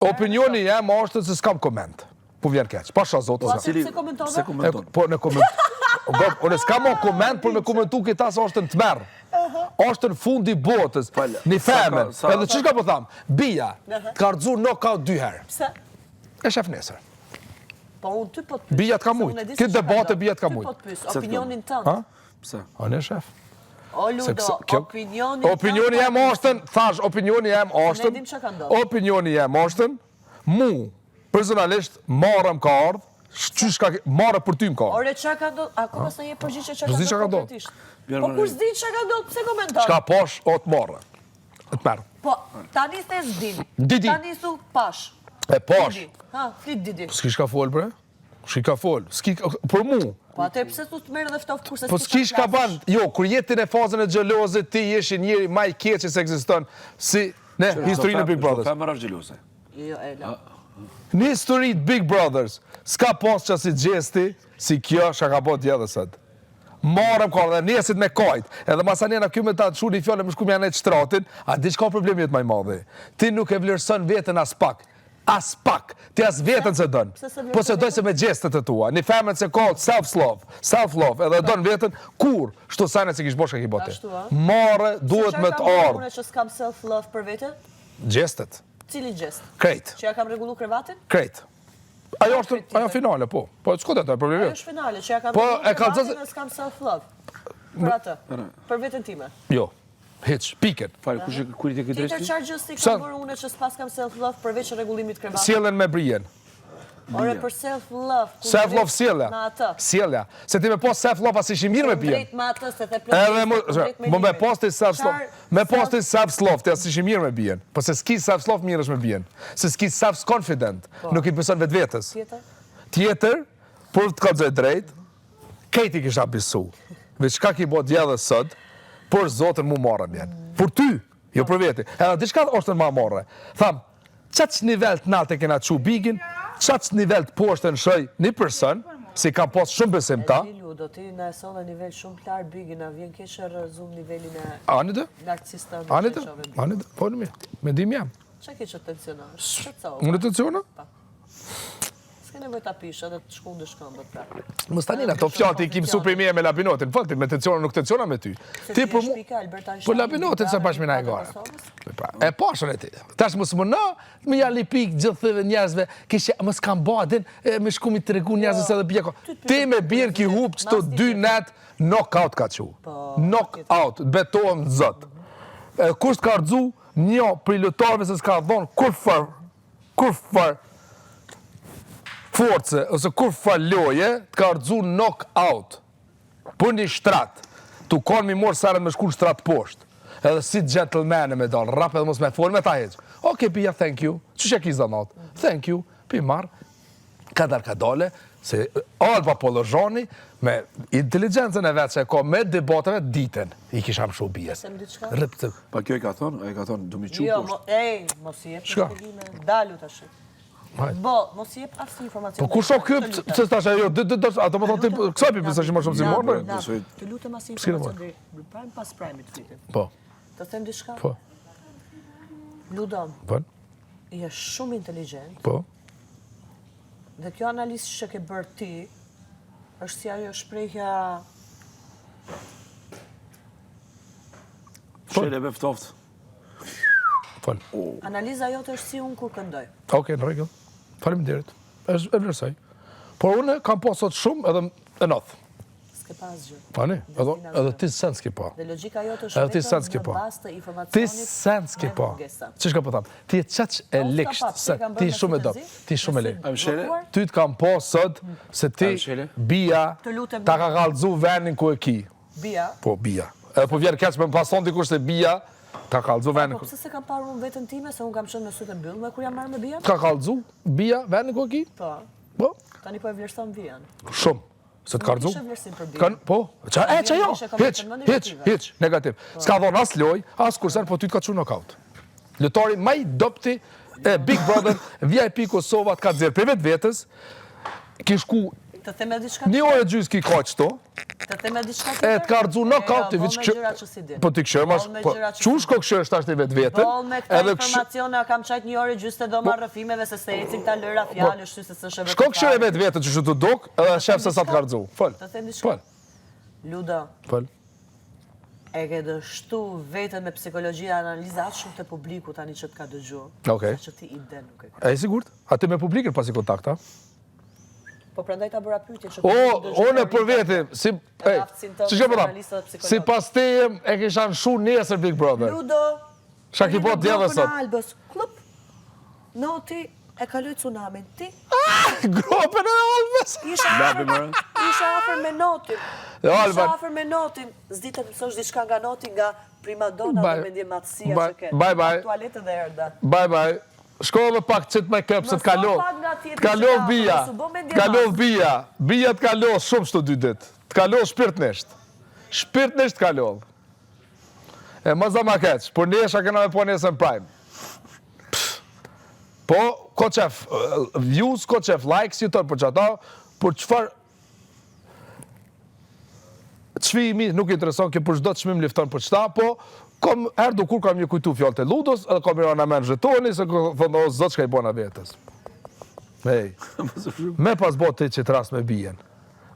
Opinioni jem është se s'kam koment. Po vjen keq. Pasha zotë. Pse komentove? Po në koment. Unë s'kam o koment për me komentu këta se është në tmerë. është në fund i botës. Një femen. Edhe që shka po thamë? Bia, ka rëdzu knockout 2 herë. Pse? E shef nesër. Po unë ty po të pysë. Bia t'ka mujtë. Këtë debate bia t'ka mujtë. Ty po të pysë, opinionin tënë. Pse? A në shef. O Ludo, opinionin tënë. Opinioni jem ashtën, thash, opinioni jem ashtën. Ne dim që ka ndodhë. Opinioni jem ashtën, mu, personalisht, marëm ka ardhë, marë për ty më ka. Ore, që ka ndodhë? A ko mësë në je përgjishë që ka ndodhë konkretisht? Po kur s'di që ka ndodhë, pse komentarë? Qka pash, o të marë. Të merë. Po, tani s'te s'din. Didi. Tani s'u pash. E pash. Ha, flit Didi. S'ki shka folë, bre? S'ki ka folë. Për mu. Po, atë pse s'u të merë dhe ftoftë kurse Po s'ki shka banë. Jo, kur jetin e fazën e gjelozit, ti jeshi njeri ma i keqë që eksiston si ne, historinë e Big Brothers. Femër është gjeloze. Jo, e la. Në historitë Big Brothers, s'ka pas që si gjesti, si kjo, shka ka po t'jedhe sëtë. Marëm ka dhe njesit me kajt, edhe masanjena kjo me ta të shur një fjallë me shku me janë e qëtratin, a di që ka problemi jetë maj madhe. Ti nuk e vlerësën vetën as pak. As pak. Ti as vetën se dënë. Po se dojë se me gjestet e tua. Një femën se ka self-love, edhe dënë vetën, kur, shtu sajnë se kish bosh ka ki bote. Marë, duhet me të ardhë. Që s'kam self-love për vetën? Gjestet. Cili gjest? Krejt. Që ja kam regullu krevatin? Krejt. Ajo finale, po. Po, s'ko të problemi. Ajo është finale, që ja kam regullu krevatin dhe s'kam self-love. Për atë, për vetën time. Jo, hiq, piken. Falë, kur i të këtë Tjetër qarë gjësti kam bërë une që s'pas kam self-love përveç regullimit krevatin? Sjelen me brijen. Ore, për self-love. Self-love sjellja. Me atë. Sjellja. Se ti me pas self-love as ishi mirë me pijen. Drejt me atë, se te Edhe me pas ti self-love. Me pas ti self-love, ti as ishi mirë me pijen. Po se s'ki self-love mirë është me pijen. Se s'ki self-confident. Nuk i beson vetë vetës. Tjetër, për të kalzoj drejt, kejti kisha bisu. Veç ka ki bo djedhe sët, për zotën mu marrën jenë. Për ty, jo për veti. Edhe diçka është në ma marrë. Tham, qëtë nivel të natë e kena që bigin, qatë nivel të poshtë në shëj një person, si kam pas shumë besim ta. Do ti në eson dhe nivel shumë klarë bigin, a vjen keqë rëzum nivelin e Anide? narcisista. Anide? Po në mi. Me dim jam. Qa ke që të tensionash? Unë të tensiona? S'ke nevoj ta pisha dhe të shku në shkëmbët pra. Më stanina, to fjallë ti kim supri mje me labinotin. Falti, me tensiona nuk tensiona me ty. Ti për mu... Po labinotin se pash mina e gara. E pashën e ti. Tash më së më në, më janë lipik gjithë njerëzve, kishe më s'kam badin, me shku mi të regu njerëzve se dhe bjeko. Ti me bjerë ki hup që të 2 net, knockout ka që. Knockout, betohem zët. Kusht ka rëdzu, një për i lutarve se s'ka dhonë, kur far force, ose kur far loje, të ka rëdzu knockout. Për një shtrat, tu kanë mi morë sarën me shku në shtrat poshtë. Edhe si gentleman me dalë, rap edhe mos me folë, me ta heqë. Oke, pija, thank you. Që që ki zanatë? Thank you. Pi marë. Kadar ka dale, se Alba Polozhani, me inteligencën e vetë që e ka me debateve ditën, i kisha më shumë bijes. Rëptë. Pa kjo e ka thonë, du mi quë Jo, poshtë. mos i jep në dalu të shi. Bo, mos i jep asë informacion. Po ku shok kjo, që s'ta shë, jo, ato më thonë ti, kësa pi pësë që më shumë si morë? Të lutem asë informacion dhe prime pas prime të fitin. Po. Të them diçka? Po. Ludon, Po. i është shumë inteligent, Po. dhe kjo analizë që ke bërë ti, është si ajo shprejhja... Shele me ftoftë. Fal. Analiza jote është si unë kur këndoj. Oke, në regull. Faleminderit. E vlerësoj. Por unë kam pasot shumë edhe e nath. S'ke pas gjë. Pani, edhe ti sen s'ke pa. Dhe logika jote Edhe ti është sen s'ke vetëm në pa. bazë të Ti informacionit sen s'ke pa. Që shka po thamë? Ti e qaq e liksht, ti shumë e do. Ti shumë e liksht. A më shele? Ty të kam pasot se ti bia ta ka kallëzu venin ku e ki. Bia? Po, bia. Edhe po vjerë keq me më pason dikush se bia ka kallëzu venin Po ku... pëse se kam parë unë vetën time, se unë kam qënë me sytë e mbyllë me kur jam marrë me bia? Ka kallëzu bia venin ku e ki? Po. Po. Tani po e vlerëson vijan. Shumë. Se të kallëzu? Ishe vlerësim për bijan. Po. Që jo? Hiq, negativ. S'ka dhonë as loj, as kursen, po ty t'ka që knockout. Lutari ma i dopti e Big Brother, VIP Kosova t'ka dzirë për vetë vetës, ki shku Të them edhe diçka. një orë gjysë ki ka qëto, Të theme diçka E tjetër? të ka rëdzu knockout, Bol me gjëra që si din. Po ti këshër mas, Bol me po gjëra që qush ko këshër është ashtë i vetë vetën, Bol me këta informacione, kam qajt një orë gjysë të do marrë rëfimeve se se ecin këta lëra fjallë, shty se së shëve shko këshër e vetë vetën që të duk, edhe shef se sa të ka rëdzu. Fol, Të them diçka? fol, Ludo, fol. e ke dështu vetën me psikologjia analiza atë shumë të publiku tani që të ka dëgju. Okej. Sa që ti ide nuk e ke. E sigurt? Aty me publikën pasi kontakta? Po prandaj ta bëra pyetje që Unë për veti, si... Që që përta? Si pas tejem e kisha në shu nesër Big Brother. Ludo, Shka ki po djeve sot. Albës, klup, noti e kaloj tsunamin. Ti Gropën e Albës. isha afer me notin. Jo, Isha Alban. afer me notin. S'di të mësosh diçka nga noti nga primadona Bye. dhe me ndjematësia Bye. që ke. Bye, bye. Tualetë dhe erda. Bye bye. Shko edhe pak qëtë me këpë se të kalov. Mëso pak nga tjetri Të kalov që ka, bia. mësu bo me Të kalov ndjemas. bia. Bia të kalov shumë shto 2 ditë. Të kalov shpirtnisht. Shpirtnisht të kalov. E më zama keq, por nesha kena me po nesën prime. Po, ko qef views, ko qef likes, ju tërë për që ata, por qëfar çmimi nuk intereson kjo për çdo çmim lifton për çta, po kom erdhur kur kam një kujtu fjalë të Ludos, edhe kam rënë me zhetoni se thonë o zot çka i bona vetës. Hey, me pas botë që të rast me bien.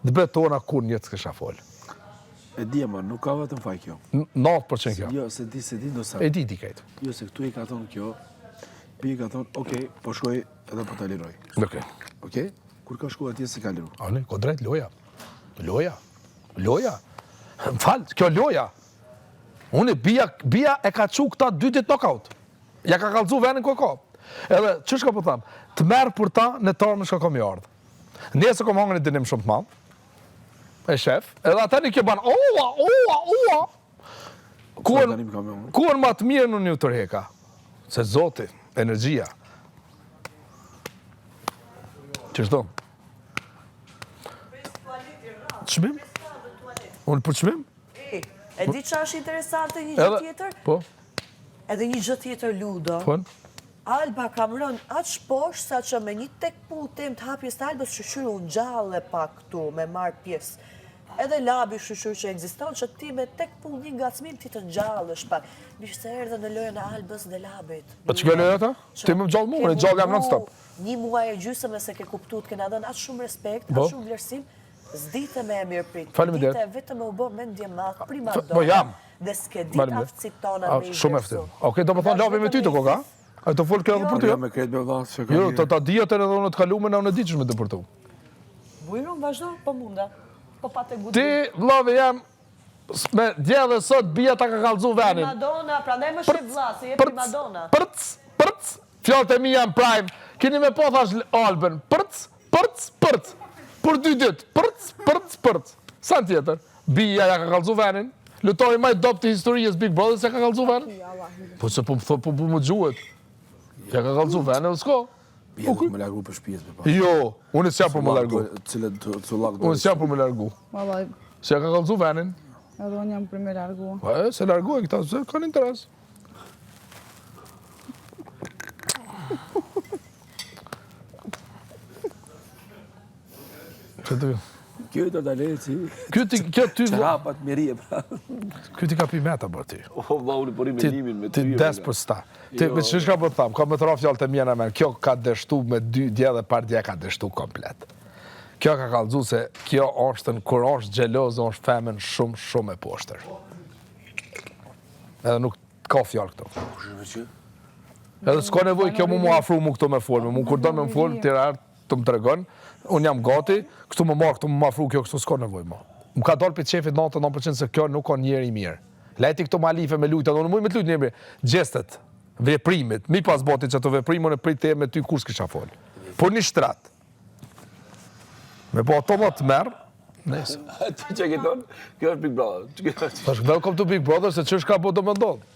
Të betona kur njët s'kisha fol. E di ama, nuk ka vetëm faj kjo. 9% kjo. Jo, se di do sa. E di kajtë. Jo, se këtu i ka thonë kjo, pi ka thonë, okej, po shkoj edhe po ta liroj. Okej. Okej? Kur ka shkuar atje si ka liru. Ani, ko drejt loja. Loja. M'fal, kjo loja. Unë bia e ka qu këta 2 ditë knockout. Ja ka kallëzu venin ku e ka. Edhe, që shka po thamë, të merë për ta në tarë më shka kom i ardhë. Nesë kom hangën e dinim shumë të madhë, e shef, edhe ata një kjo banë, oa. Kuën ma të mirë në një tërheka. Se zoti, energjia. Qështu? Qmim? Unë për qmim? E di që është interesante një gjë tjetër? Po, Edhe një gjë tjetër Ludo. po. Alba kam rënë atë shposh sa që me një tek putem të hapjes të Albës shqyqyru unë gjallë pak këtu me marë pjesë. Edhe labi shqyqyru që egziston që ti me tek pull një ngacmim ti të gjallësh pak. Bishë se erdhe në lojën e Albës dhe labit. Po që lojë ata? Ti më gjallë mu, unë gjallë jam non-stop. Një muaj e gjysëm e se ke kuptu të kena dhënë atë shumë respekt, Po. atë shumë vlerësim, s'dite me e mirë prit. Faleminderit. Dite vetëm me u bo me ndjemat, Po primadona, jam. dhe s'ke dit Faleminderit. aftësit tona me i Shumë eftim. Okej, do më thonë labi me ty të koka? A të folë kjo edhe për ty? Jo, me kretë me vlasë që ka Jo, një. ta dijetër edhe unë të kalume në unë e di që me të përtu. Bujrum, vazhdo, po munda. Po pate gudu. Ti, vlove jam, me dje dhe sot bia ta ka kalëzu venin. Primadona, prandaj më shqip vlla, se je primadona. Përc, fjallët e mi jam prime, kini me po thash Albën, përc, për 2 ditë, përc. Sa në tjetër? Bia ja ka kalëzu venin, lutoj maj dop të historijës Big Brother se ka kalëzu venin. Po se po më gjuhet, ja ka kalëzu venin, dhe s'ko. Bia nuk me largu për shpijes me pa. Jo, unë s'jam për më largu. Cilët të lakë Unë s'jam për më largu. Vallaj, Se ja ka kalëzu venin. edhe unë jam për me largu. Po, se largu e këta, se kanë interes. Që të Kjo i të dalejë si... Kjo ty... Qarapat miri e pra. Kjo ti ka pi meta për ti. O, ma unë pori me Ti limin, me ti ty. des për sta. Ti me që shka për të thamë, ka me të ra fjallë të mjena men, kjo ka deshtu me 2 dje dhe par dje ka deshtu komplet. Kjo ka kalëzu se kjo është, kur është gjelozë, është femen shumë e poshtër. Edhe nuk ka fjallë këto. Edhe s'ka nevoj kjo mu afru mu këto me folme, mu kur do me më folme, tira artë të më tregon, unë jam gati, këtu më marrë, këtu më afru kjo, këtu s'ka nevoj ma. Më ka dalë për qefit 99% se kjo nuk ka njeri mirë. Lejti këto malife me lujta, unë muj me të lujtë njëri, gjestet, veprimit, mi pas botit që ato veprimon e prit të me ty kur s'kisha folë. Por një shtrat. Me po ato më të merë, nesë. Ti që ke tonë, kjo është Big Brother. Tash welcome to Big Brother, se që shka po do më ndodhë.